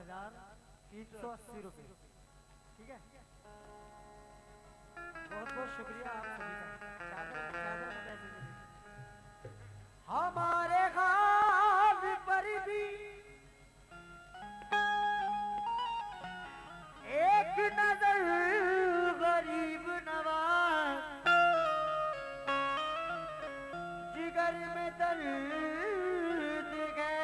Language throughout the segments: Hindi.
15,180 रुपये। ठीक है, बहुत बहुत शुक्रिया आप सभी का। हमारे गाँव पर भी एक नजर गरीब नवाज, जिगर में दर्द है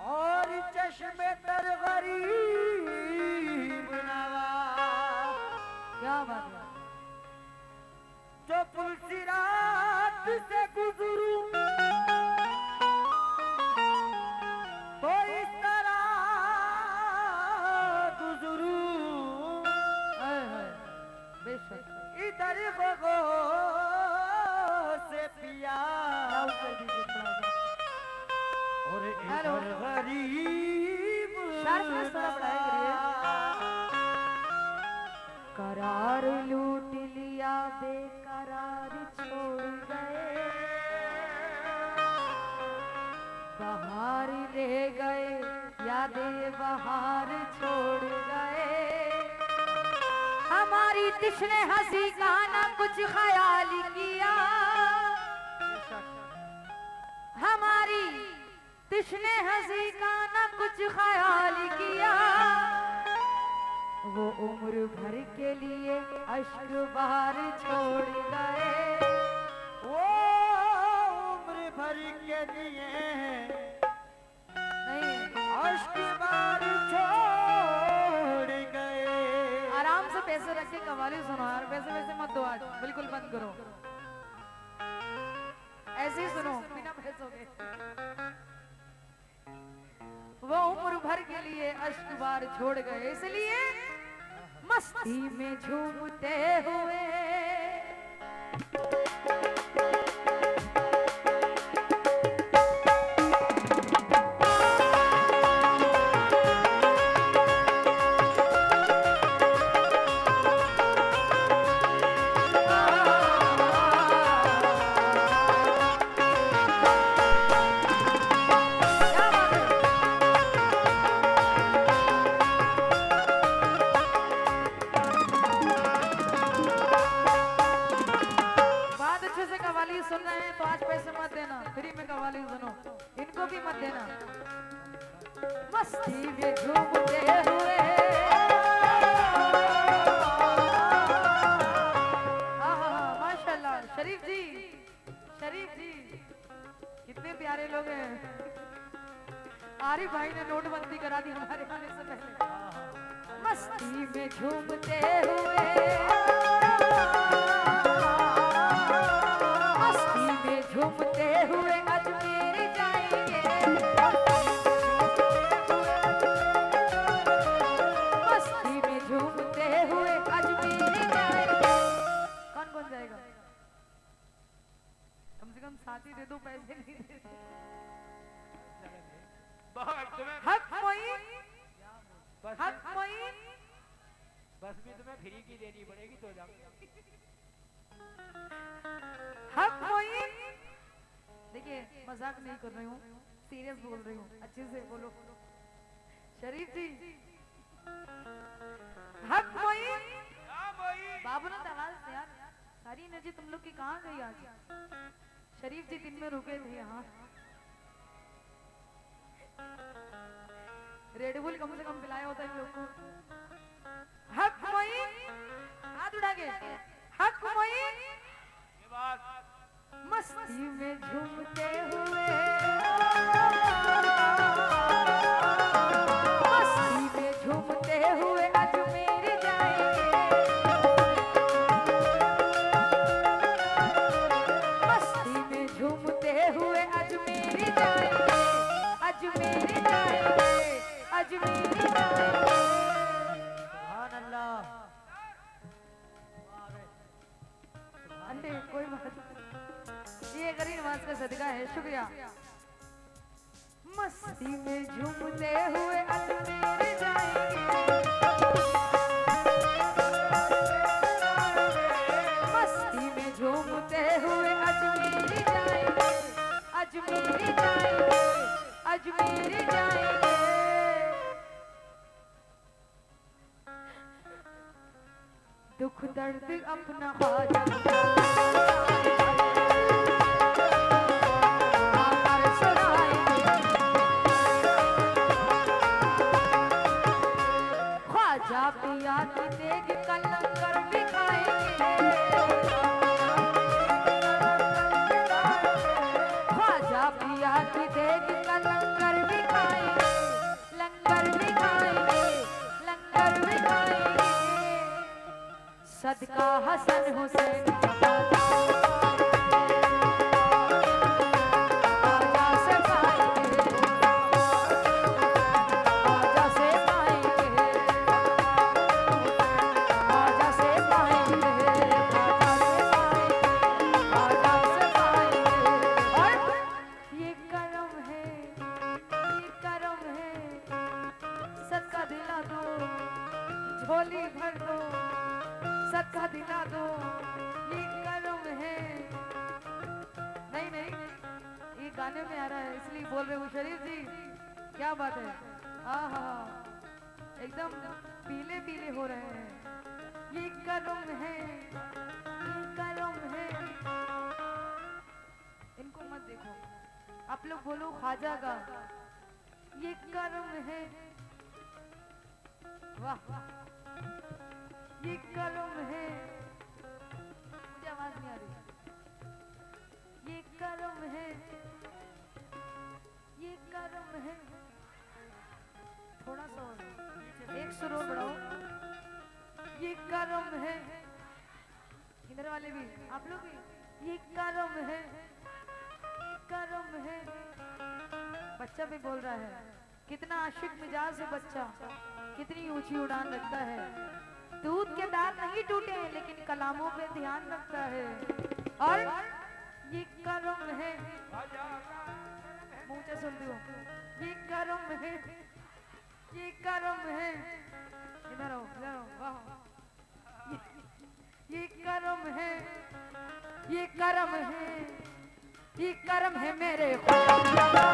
और चश्मे तर गरीब नवाज। क्या बात है। जो पुलसिरात से गुजरूं तो इस तरह गुजरूं, बेशक इधर गो से पिया और इधर गरीब करार लूट लिया बेकरार छोड़ गए, बहार ले गए यादें बहार छोड़ गए। हमारी तिश्ने हंसी का ना कुछ ख्याल किया, हमारी तिश्ने हंसी का ना कुछ ख्याल किया। वो उम्र भर के लिए अश्क बहार छोड़ गए, वो उम्र भर के लिए नहीं अश्क बहार छोड़ गए। आराम से पैसे रख के कव्वाली सुनो यार, वैसे वैसे मत दो, आज बिल्कुल बंद करो, ऐसे ही सुनो बिना पैसों के। वो उम्र भर के लिए अश्क बार छोड़ गए, इसलिए मस्ती में झूमते हुए सुन रहे हैं तो आज पैसे मत देना, फ्री में कव्वाली सुनो, इनको भी मत देना। मस्ती में झूमते हुए माशाल्लाह। शरीफ जी, शरीफ जी कितने प्यारे लोग हैं। आरिफ भाई ने नोटबंदी करा दी हमारे आने से पहले। मस्ती में झूमते हुए झूमते हुए अजमेर जाएंगे, मस्ती में झूमते हुए अजमेर जाएंगे। कौन कौन जाएगा? कम से कम साथी दे दो, पैसे नहीं दे। हक मोइन, हक मोइन, बस भी तुम्हें फ्री की देनी पड़ेगी तो जाऊंगा। हक मोइन, देखिए मजाक नहीं कर रही हूँ, सीरियस बोल रही हूँ, अच्छे से बोलो। शरीफ जी, हक मोइन, बाबू ने आवाज से यार, सारी एनर्जी तुम लोग की कहाँ गई आज? शरीफ जी दिन में रुके थे यहाँ, रेडबुल कम से कम पिलाया होता इन लोग को। हक मोइन, हाथ उठा के, हक मोइन, मस्ती में झूमते हुए, मस्ती में झूमते हुए अजमेर जाएंगे, मस्ती में झूमते हुए अजमेर जाएंगे, अजमेर जाएंगे, अजमेर जाएंगे। सुभान अल्लाह। अंडे कोई बात नहीं, ये गरीब नवाज का सदका है, शुक्रिया। मस्ती में झूमते हुए अजमेर जाएंगे, मस्ती में झूमते हुए अजमेर जाएंगे, अजमेर जाएंगे, अजमेर मिल जाएंगे। दुख दर्द अपना ख्वाजा आकर सुनाएंगे। ख्वाजा पिया की देग का लंगर भी खाएंगे। ख्वाजा पिया की देग का लंगर भी खाएंगे, लंगर भी खाएंगे, लंगर भी खाएंगे। सदका हसन हुसैन का ख्वाजा से पाएंगे, ख्वाजा से पाएंगे, ख्वाजा से पाएंगे, ख्वाजा से पाएंगे। और ये करम है, ये करम है, सदका दिला दो, झोली भर दो, सदका दिला दो, ये करम है। नहीं नहीं, ये गाने में आ रहा है इसलिए बोल रहे हूँ। शरीफ जी क्या बात है, आहा एकदम पीले पीले हो रहे हैं। ये करम है, ये करम है। इनको मत देखो, आप लोग बोलो ख्वाजा का ये करम है। वाह ये करम है, मुझे आवाज नहीं आ रही। ये करम है, ये करम है। थोड़ा सा और, एक सुर और बढ़ाओ। ये करम है, इधर वाले भी, आप लोग भी। ये करम है, करम है। बच्चा भी बोल रहा है, कितना आशिक मिजाज है बच्चा, कितनी ऊंची उड़ान रखता है। दूध के दांत नहीं टूटे लेकिन कलामों पे ध्यान रखता है। और ये करम है, मुंह से सुनती हूँ। ये करम है, ये करम है। इधर आओ, इधर आओ। वाह ये करम है, ये करम है, ये करम है मेरे ख्वाजा का।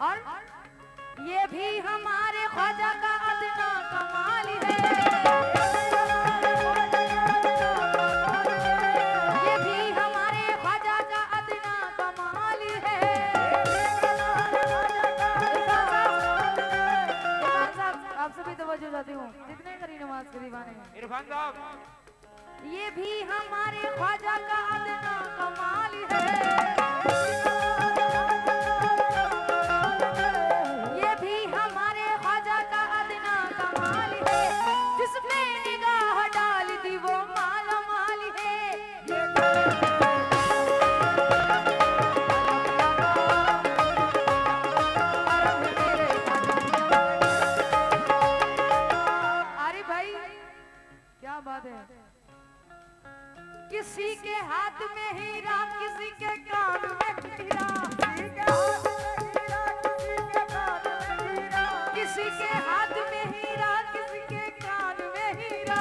और ये भी हमारे ख्वाजा का अदना कमाल है, ये भी हमारे ख्वाजा का अदना कमाल है। इरफान साहब आप सभी तवज्जो चाहती हूँ, जितने करी नमाज के दीवाने हैं। इरफान साहब ये भी हमारे ख्वाजा का अदना कमाल है, ये भी हमारे ख्वाजा का अदना कमाल है, जिसमें निगाह डाल दी वो माला माल है। अरे भाई क्या बात है, किसी के हाथ में हीरा किसी के कान में हीरा, किसी के हाथ में हीरा किसी के कान में हीरा,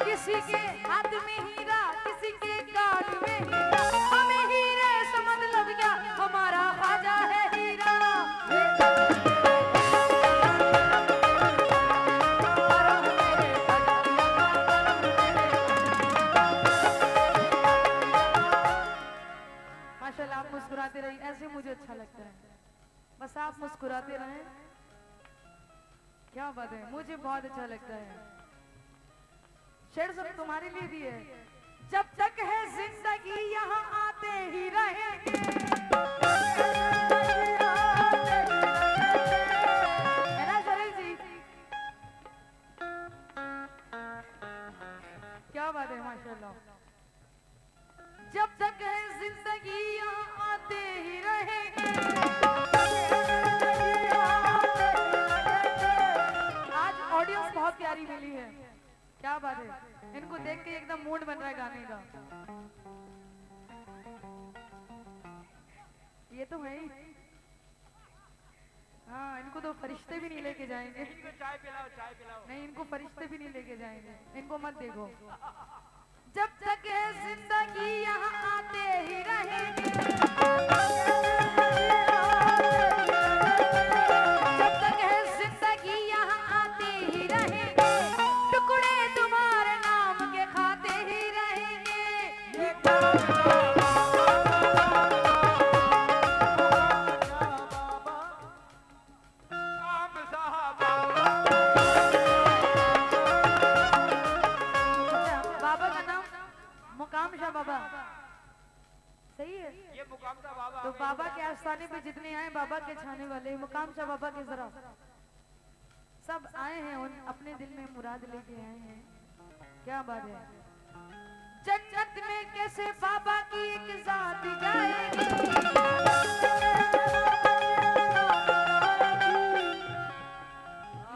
किसी के हाथ में हीरा किसी के कान में हीरा, हमें हीरे से मतलब क्या, हमारा ख्वाजा है हीरा। माशाल्लाह आप मुस्कुराते रहिए, ऐसे मुझे अच्छा लगता है, बस आप मुस्कुराते रहें। क्या बात है, मुझे बहुत अच्छा लगता है। शेर सब तुम्हारे लिए भी है। जब तक है जिंदगी यहाँ आते ही रहेंगे, है ना शरीफ जी? क्या बात है माशाल्लाह। जब तक है जिंदगी यहाँ आते ही रहेंगे, आज ऑडियंस बहुत प्यारी मिली है, क्या बात है, इनको देख के एकदम मूड बन रहा है गाने का। ये तो है ही, हाँ इनको तो फरिश्ते भी नहीं लेके जाएंगे। इनको चाय पिलाओ, चाय पिलाओ। नहीं इनको फरिश्ते भी नहीं लेके जाएंगे, इनको मत देखो। जब तक है जिंदगी यहाँ आते ही रहेंगे, जब तक है जिंदगी यहाँ आते ही रहेंगे, टुकड़े तुम्हारे नाम के खाते ही रहेंगे। काम साहब बाबा का नाम मुकाम शाह बाबा, सही है? ये मुकाम था बाबा। तो बाबा के आस्थाने पे जितने आए बाबा के छाने वाले मुकाम शाह बाबा के जरा सब आए हैं, उन अपने दिल में मुराद लेके आए हैं। क्या बात है, जन्नत में कैसे बाबा की एक जात जाएगी,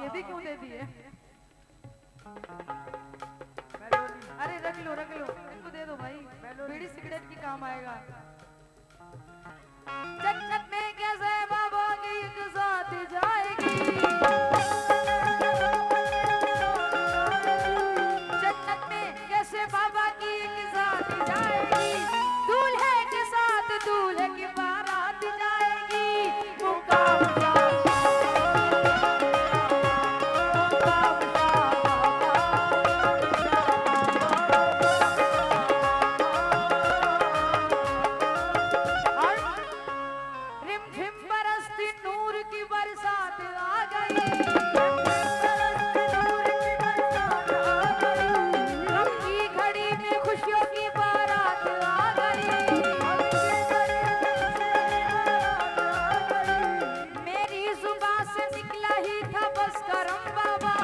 ये भी क्यों दे दिए? अरे रख लो इनको दे दो भाई, बीड़ी सिगरेट की काम आएगा। जन्नत में कैसे बाबा की एक जात जाएगी, जन्नत में कैसे बाबा की एक जात जाएगी, दूल्हे के साथ दूल्हे की बारात जाएगी। मुकाम शाह रिमझिम बरसती नूर की बरसात आ गई, गम की घड़ी में खुशियों की बारात आ गई, मेरी जुबान से निकला ही था बस करम बाबा,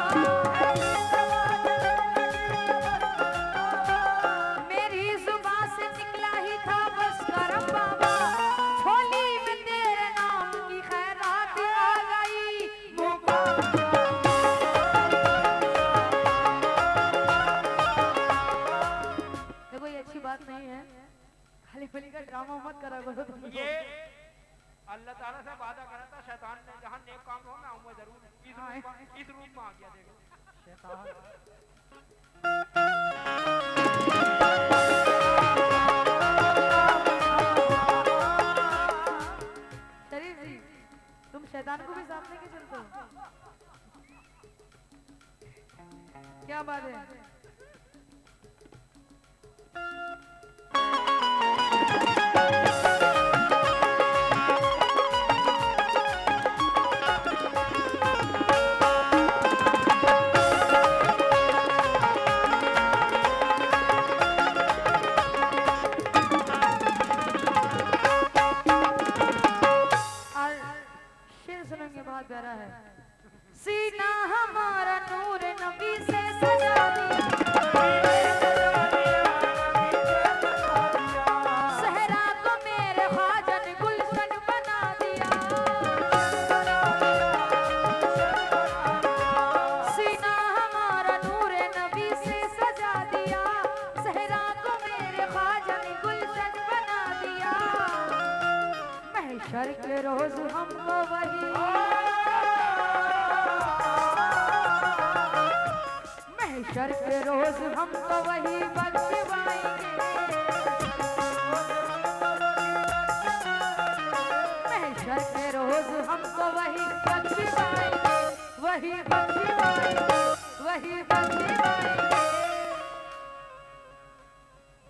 मेरी जुबान से निकला ही था बस करम बाबा, झोली में तेरे नाम की खैरात आ गई। देखो ये अच्छी बात नहीं है, खाली फली का ड्रामा मत करा करो तुम। ये अल्लाह ताला से वादा करा था, शैतान ने जहाँ नेक काम हो मैं आऊंगा जरूर। इस रूप में आ गया देखो शैतान। बात है। और शेर सुनेंगे, बहुत प्यारा है। सीना हमारा नूर नबी से सजा दिया, सहरा को मेरे ख्वाजा ने गुलशन बना दिया। सीना हमारा नूर नबी से सजा दिया, सहरा को मेरे ख्वाजा ने गुलशन बना दिया। महशर के रोज हमको वही, महशर के रोज हमको वही बख्शवाएंगे, महशर के रोज हमको वही बख्शवाएंगे, वही बख्शवाएंगे, वही बख्शवाएंगे।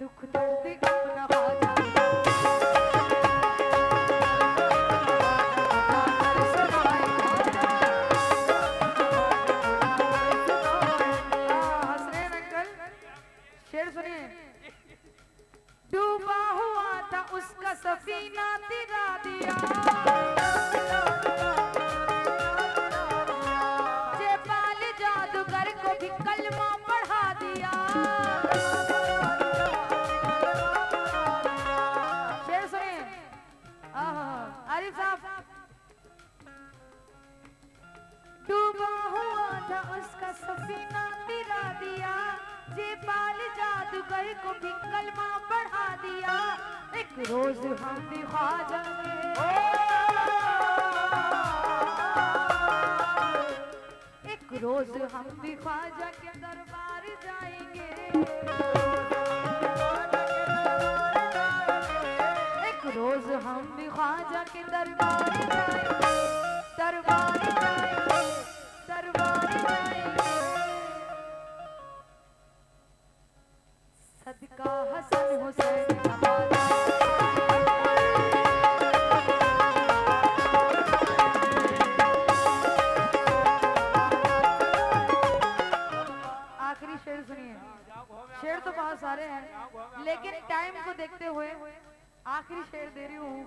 दुख दर्द अपना ख्वाजा शेर सुनिए। डूबा हुआ था उसका सफीना तिरा दिया, जेपाल जादूगर को भी कलमा पढ़ा दिया। शेर सुनिए। आरिफ साहब। डूबा हुआ था उसका सफीना तिरा दिया, जेपाल जादूगर को भी कलमा पढ़ा दिया। एक रोज हम भी ख्वाजा के, एक रोज हम भी ख्वाजा के दरबार जाएंगे, एक रोज हम भी ख्वाजा के दरबार जाएंगे, दरबार जाएंगे, दरबार जाएंगे। सदका हसन हुसैन का वादा, आखिरी शेर सुनिए। शेर तो बहुत सारे हैं, लेकिन टाइम को देखते हुए आखिरी शेर दे रही हूँ।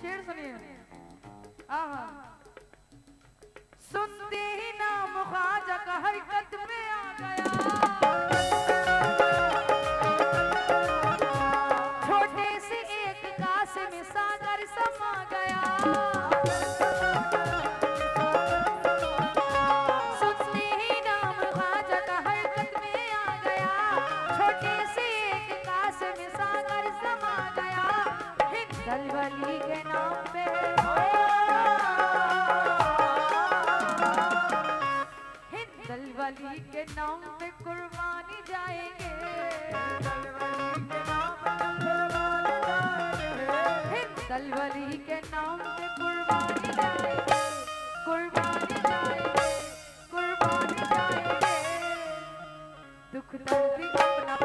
शेर सुनिए। सुनते ही नाम ख्वाजा का हरकत में आ गया, छोटे से एक कासिम सागर समा गया। सुनते ही नाम ख्वाजा का हरकत में आ गया, छोटे से एक कासिम सागर समा गया। हिंदल वली के नाम पे, वली के नाम पे कुर्बानी जाएंगे, हिंदल वली के नाम पे कुर्बानी जाएंगे, कुर्बानी जाएंगे, कुर्बानी जाएंगे। दुख दर्द अपना